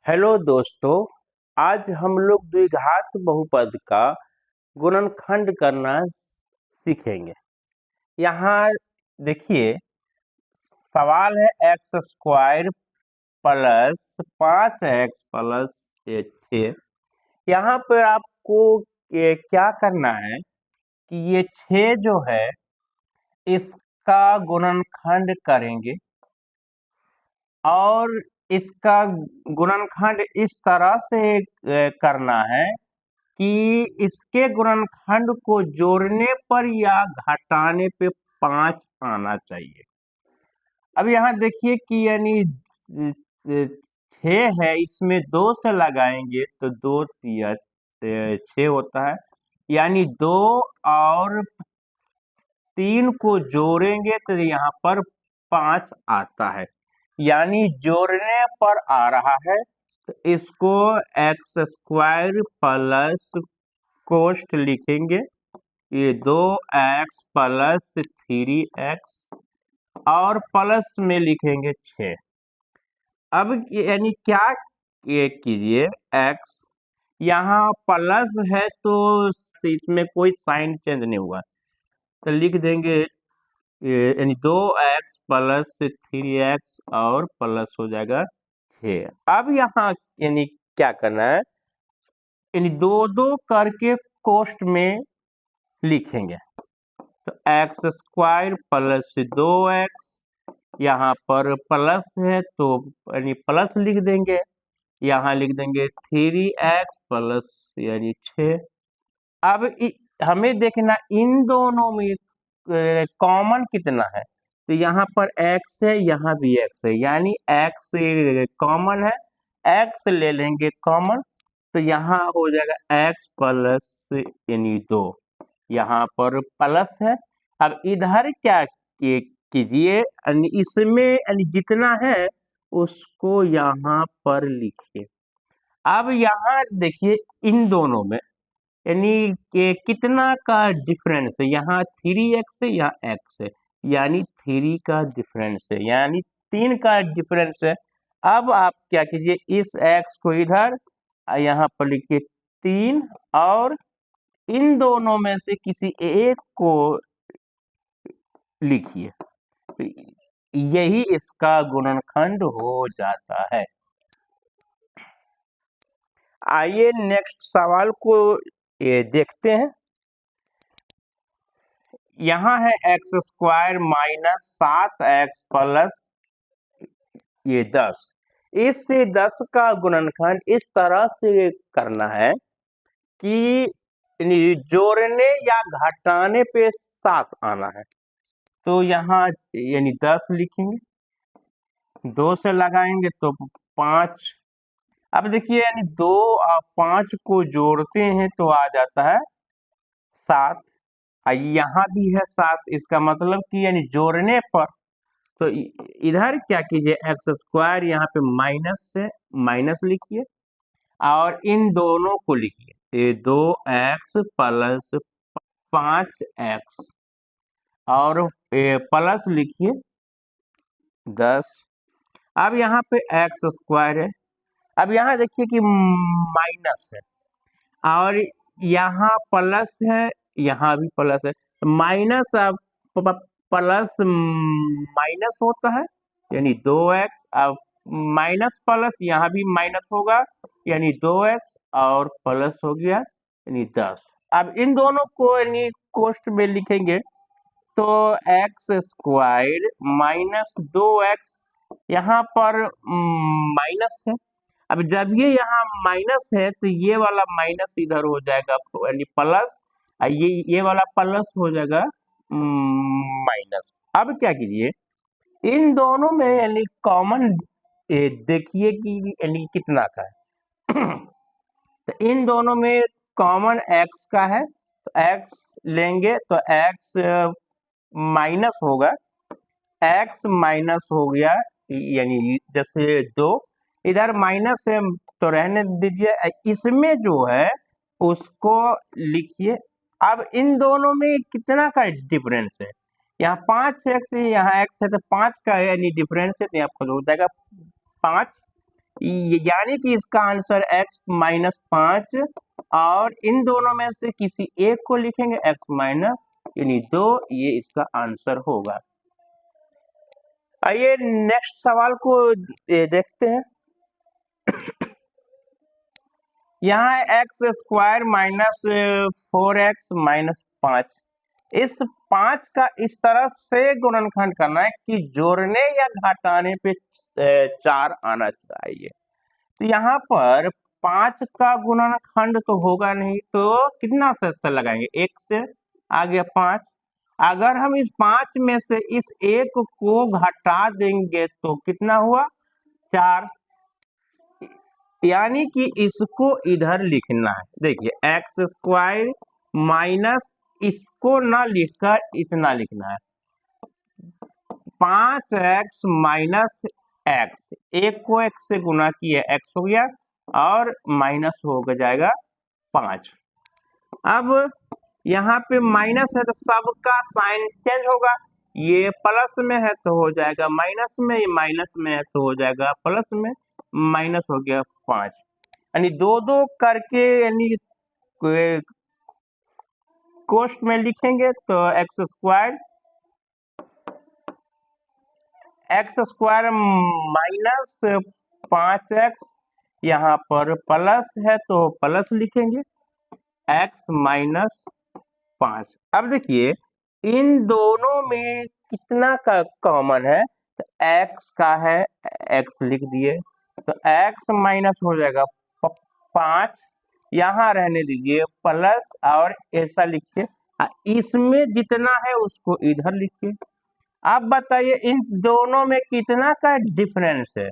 Hello दोस्तों, आज हम लोग द्विघात बहुपद का गुणनखंड करना सीखेंगे। यहाँ देखिए, सवाल है x square plus 5x plus 6। यहाँ पर आपको क्या करना है कि ये 6 जो है इसका गुणनखंड करेंगे और इसका गुणनखंड इस तरह से करना है कि इसके गुणनखंड को जोड़ने पर या घटाने पे 5 आना चाहिए। अब यहाँ देखिए कि यानी 6 है, इसमें 2 से लगाएंगे तो 2 तिया 6 होता है, यानी 2 और 3 को जोड़ेंगे तो यहाँ पर 5 आता है, यानी जोड़ने पर आ रहा है। तो इसको एक्स स्क्वायर प्लस कोष्ट लिखेंगे, ये 2x प्लस 3x और प्लस में लिखेंगे 6। अब यानी क्या ये कीजिए, x यहाँ प्लस है तो इसमें कोई साइन चेंज नहीं हुआ, तो लिख देंगे यानी 2x प्लस 3x और प्लस हो जाएगा 6। अब यहाँ यानी क्या करना है, यानी 2 करके कोष्ट में लिखेंगे, तो एक्स स्क्वायर प्लस 2x, यहाँ पर प्लस है तो यानी प्लस लिख देंगे, यहाँ लिख देंगे 3x प्लस यानी 6। अब हमें देखना इन दोनों में कॉमन कितना है, तो यहाँ पर x है, यहाँ भी x है, यानी x कॉमन है, x ले लेंगे कॉमन, तो यहाँ हो जाएगा x प्लस यानी 2, यहाँ पर प्लस है। अब इधर क्या कीजिए, इसमें यानी जितना है उसको यहाँ पर लिखिए। अब यहाँ देखिए इन दोनों में यानी कि कितना का डिफरेंस है, यहाँ 3x है, यहाँ x है, यानी 3 का डिफरेंस है, यानी 3 का डिफरेंस है। अब आप क्या कीजिए, इस x को इधर यहाँ पर लिखिए 3 और इन दोनों में से किसी एक को लिखिए, तो यही इसका गुणनखंड हो जाता है। आइए नेक्स्ट सवाल को ये देखते हैं। यहाँ है x square minus 7x plus ये 10। इससे 10 का गुणनखंड इस तरह से करना है कि जोड़ने या घटाने पे 7 आना है, तो यहाँ यानी 10 लिखेंगे, 2 से लगाएंगे तो 5। अब देखिए यानी 2 और 5 को जोड़ते हैं तो आ जाता है 7, यहाँ भी है 7, इसका मतलब कि यानी जोड़ने पर, तो इधर क्या कीजिए, एक्स स्क्वायर यहाँ पे माइनस से माइनस लिखिए और इन दोनों को लिखिए, ये 2x प्लस 5x और प्लस लिखिए 10। अब यहाँ पे एक्स स्क्वायर है, अब यहाँ देखिए कि माइनस है और यहाँ प्लस है, यहाँ भी प्लस है, माइनस प्लस माइनस होता है, यानी 2x, अब माइनस प्लस यहाँ भी माइनस होगा, यानी 2x और प्लस हो गया यानी 10। अब इन दोनों को यानी कोष्ट में लिखेंगे, तो एक्स स्क्वायर माइनस 2x, यहाँ पर माइनस है, अब जब ये यहाँ माइनस है तो ये वाला माइनस इधर हो जाएगा यानी प्लस, ये वाला प्लस हो जाएगा माइनस। अब क्या कीजिए, इन दोनों में यानी कॉमन देखिए कि यानी कितना का है तो इन दोनों में कॉमन x का है, तो x लेंगे तो x माइनस होगा, x माइनस हो गया, यानी जैसे 2 इधर माइनस है तो रहने दीजिए, इसमें जो है उसको लिखिए। अब इन दोनों में कितना का डिफरेंस है, यहाँ 5x है, यहाँ x है, तो 5 का यानी डिफरेंस है, तो यहाँ पर हो जाएगा 5, यानी कि इसका आंसर x माइनस 5 और इन दोनों में से किसी एक को लिखेंगे x माइनस यानी 2, ये इसका आंसर होगा। आइए नेक्स्ट सवाल को देखते हैं। यहाँ है x square minus 4x minus 5। इस 5 का इस तरह से गुणनखंड करना है कि जोड़ने या घटाने पे 4 आना चाहिए। तो यहाँ पर 5 का गुणनखंड तो होगा नहीं, तो कितना से लगाएंगे, 1 से आ गया 5। अगर हम इस 5 में से इस 1 को घटा देंगे तो कितना हुआ, 4। यानी कि इसको इधर लिखना है। देखिए एक्स स्क्वायर माइनस, इसको ना लिखकर इतना लिखना है, 5x माइनस एक्स, एक को x से गुना किया x हो गया और माइनस हो जाएगा 5। अब यहाँ पे माइनस है तो सबका साइन चेंज होगा, ये प्लस में है तो हो जाएगा माइनस में, ये माइनस में है तो हो जाएगा प्लस में, माइनस हो गया 5। यानी 2-2 करके यानी कोष्ट में लिखेंगे तो एक्स स्क्वायर माइनस 5x, यहाँ पर प्लस है तो प्लस लिखेंगे x माइनस 5। अब देखिए इन दोनों में कितना का कॉमन है, तो x का है, x लिख दिए तो x माइनस हो जाएगा 5, यहाँ रहने दीजिए प्लस और ऐसा लिखिए, इसमें जितना है उसको इधर लिखिए। आप बताइए इन दोनों में कितना का डिफरेंस है,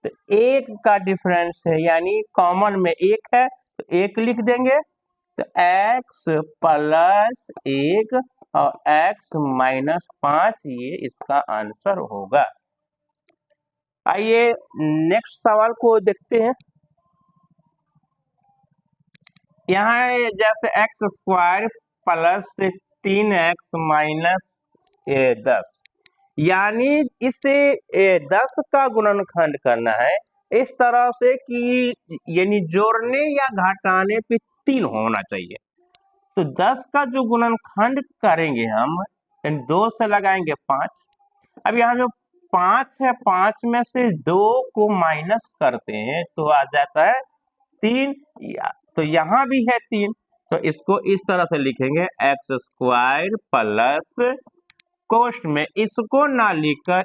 तो 1 का डिफरेंस है, यानी कॉमन में 1 है तो 1 लिख देंगे, तो x प्लस 1 और x माइनस 5, ये इसका आंसर होगा। आइए नेक्स्ट सवाल को देखते हैं। यहाँ जैसे x square plus 3x minus 10, यानी इसे 10 का गुणनखंड करना है इस तरह से कि यानी जोड़ने या घटाने पे 3 होना चाहिए। तो 10 का जो गुणनखंड करेंगे हम, 2 से लगाएंगे 5। अब यहाँ जो 5 है, 5 में से 2 को माइनस करते हैं तो आ जाता है 3, तो यहाँ भी है 3, तो इसको इस तरह से लिखेंगे एक्स स्क्वायर प्लस कोष्ट में इसको ना लिखकर